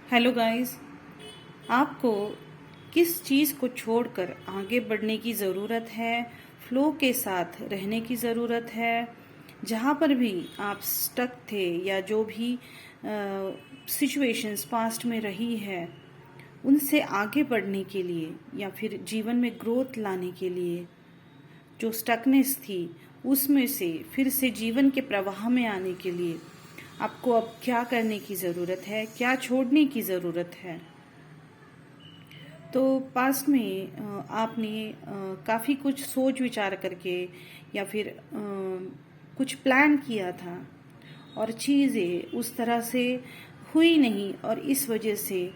Hello guys. आपको किस चीज़ को छोड़कर आगे बढ़ने की ज़रूरत है, फ्लो के साथ रहने की ज़रूरत है। जहाँ पर भी आप स्टक थे या जो भी सिचुएशंस पास्ट में रही है, उनसे आगे बढ़ने के लिए या फिर जीवन में ग्रोथ लाने के लिए जो स्टकनेस थी उसमें से फिर से जीवन के प्रवाह में आने के लिए आपको अब क्या करने की ज़रूरत है, क्या छोड़ने की ज़रूरत है। तो पास्ट में आपने काफ़ी कुछ सोच विचार करके या फिर कुछ प्लान किया था और चीज़ें उस तरह से हुई नहीं, और इस वजह से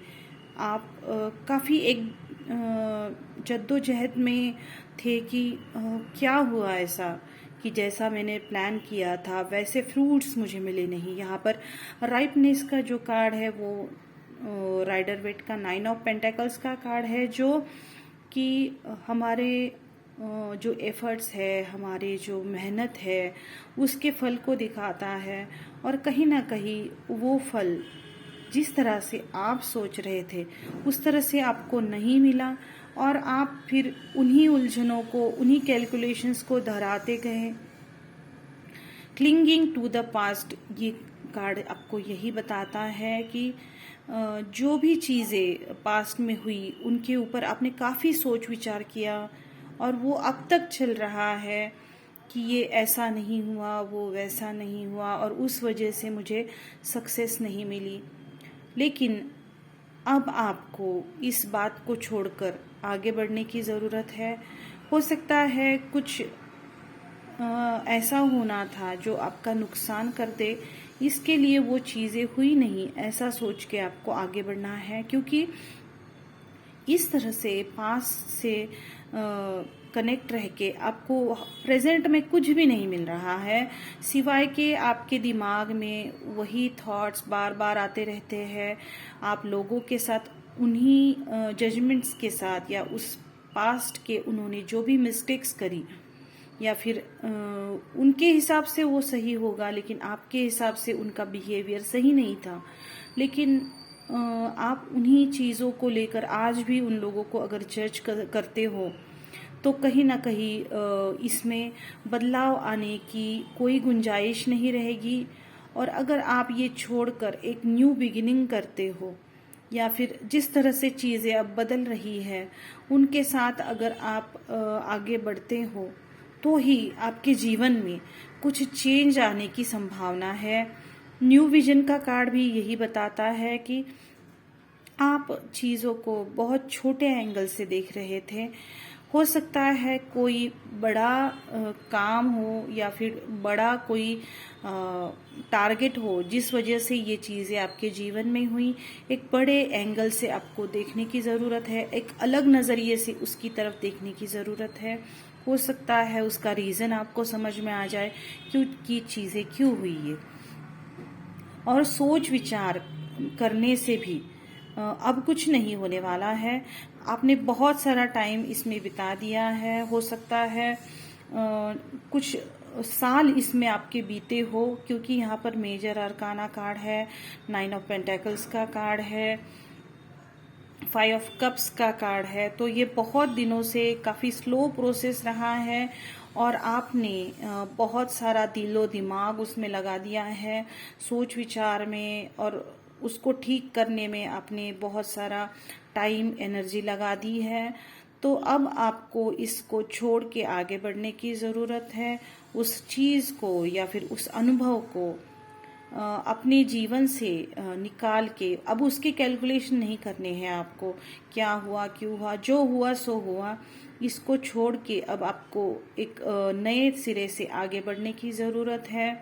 आप काफ़ी एक जद्दोजहद में थे कि क्या हुआ ऐसा कि जैसा मैंने प्लान किया था वैसे फ्रूट्स मुझे मिले नहीं। यहाँ पर राइपनेस का जो कार्ड है वो राइडर वेट का 9 ऑफ पेंटेकल्स का कार्ड है, जो कि हमारे जो एफर्ट्स है, हमारे जो मेहनत है उसके फल को दिखाता है। और कहीं ना कहीं वो फल जिस तरह से आप सोच रहे थे उस तरह से आपको नहीं मिला, और आप फिर उन्हीं उलझनों को, उन्हीं कैलकुलेशंस को दोहराते गए। क्लिंगिंग टू द पास्ट, ये कार्ड आपको यही बताता है कि जो भी चीज़ें पास्ट में हुई उनके ऊपर आपने काफ़ी सोच विचार किया और वो अब तक चल रहा है कि ये ऐसा नहीं हुआ, वो वैसा नहीं हुआ, और उस वजह से मुझे सक्सेस नहीं मिली। लेकिन अब आपको इस बात को छोड़कर आगे बढ़ने की ज़रूरत है। हो सकता है कुछ ऐसा होना था जो आपका नुकसान कर दे, इसके लिए वो चीज़ें हुई नहीं, ऐसा सोच के आपको आगे बढ़ना है। क्योंकि इस तरह से पास से कनेक्ट रह के आपको प्रेजेंट में कुछ भी नहीं मिल रहा है, सिवाय के आपके दिमाग में वही थॉट्स बार बार आते रहते हैं। आप लोगों के साथ उन्हीं जजमेंट्स के साथ या उस पास्ट के उन्होंने जो भी मिस्टेक्स करी या फिर उनके हिसाब से वो सही होगा लेकिन आपके हिसाब से उनका बिहेवियर सही नहीं था। लेकिन आप उन्हीं चीज़ों को लेकर आज भी उन लोगों को अगर जज करते हो तो कहीं ना कहीं इसमें बदलाव आने की कोई गुंजाइश नहीं रहेगी। और अगर आप ये छोड़कर एक न्यू बिगिनिंग करते हो या फिर जिस तरह से चीज़ें अब बदल रही है उनके साथ अगर आप आगे बढ़ते हो तो ही आपके जीवन में कुछ चेंज आने की संभावना है। न्यू विजन का कार्ड भी यही बताता है कि आप चीज़ों को बहुत छोटे एंगल से देख रहे थे। हो सकता है कोई बड़ा काम हो या फिर बड़ा कोई टारगेट हो जिस वजह से ये चीज़ें आपके जीवन में हुई। एक बड़े एंगल से आपको देखने की ज़रूरत है, एक अलग नज़रिए से उसकी तरफ देखने की ज़रूरत है। हो सकता है उसका रीज़न आपको समझ में आ जाए क्योंकि चीज़ें क्यों हुई है। और सोच विचार करने से भी अब कुछ नहीं होने वाला है। आपने बहुत सारा टाइम इसमें बिता दिया है, हो सकता है कुछ साल इसमें आपके बीते हो, क्योंकि यहाँ पर मेजर अरकाना कार्ड है, 9 ऑफ पेंटेकल्स का कार्ड है, 5 ऑफ कप्स का कार्ड है। तो ये बहुत दिनों से काफ़ी स्लो प्रोसेस रहा है और आपने बहुत सारा दिलो दिमाग उसमें लगा दिया है, सोच विचार में, और उसको ठीक करने में आपने बहुत सारा टाइम एनर्जी लगा दी है। तो अब आपको इसको छोड़ के आगे बढ़ने की ज़रूरत है। उस चीज़ को या फिर उस अनुभव को अपने जीवन से निकाल के अब उसके कैलकुलेशन नहीं करने हैं आपको, क्या हुआ क्यों हुआ, जो हुआ सो हुआ। इसको छोड़ के अब आपको एक नए सिरे से आगे बढ़ने की ज़रूरत है।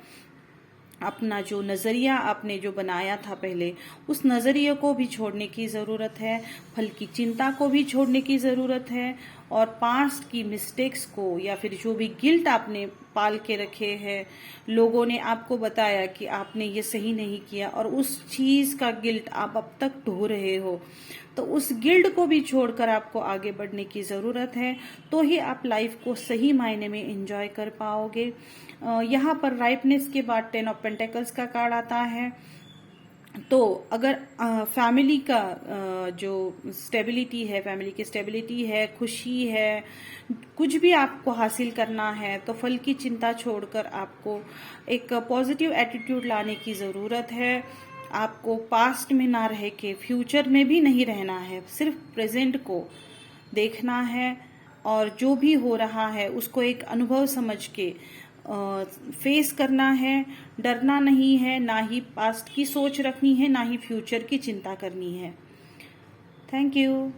अपना जो नज़रिया आपने जो बनाया था पहले, उस नज़रिए को भी छोड़ने की ज़रूरत है, फल की चिंता को भी छोड़ने की ज़रूरत है, और पास्ट की मिस्टेक्स को या फिर जो भी गिल्ट आपने पाल के रखे हैं, लोगों ने आपको बताया कि आपने ये सही नहीं किया और उस चीज़ का गिल्ट आप अब तक ढो रहे हो, तो उस गिल्ट को भी छोड़कर आपको आगे बढ़ने की ज़रूरत है। तो ही आप लाइफ को सही मायने में एंजॉय कर पाओगे। यहाँ पर राइपनेस के बाद 10 ऑफ पेंटेकल्स का कार्ड आता है, तो अगर फैमिली का जो स्टेबिलिटी है, फैमिली की स्टेबिलिटी है, खुशी है, कुछ भी आपको हासिल करना है, तो फल की चिंता छोड़कर आपको एक पॉजिटिव एटीट्यूड लाने की ज़रूरत है। आपको पास्ट में ना रह के फ्यूचर में भी नहीं रहना है, सिर्फ प्रेजेंट को देखना है और जो भी हो रहा है उसको एक अनुभव समझ के फेस करना है। डरना नहीं है, ना ही पास्ट की सोच रखनी है, ना ही फ्यूचर की चिंता करनी है। Thank you.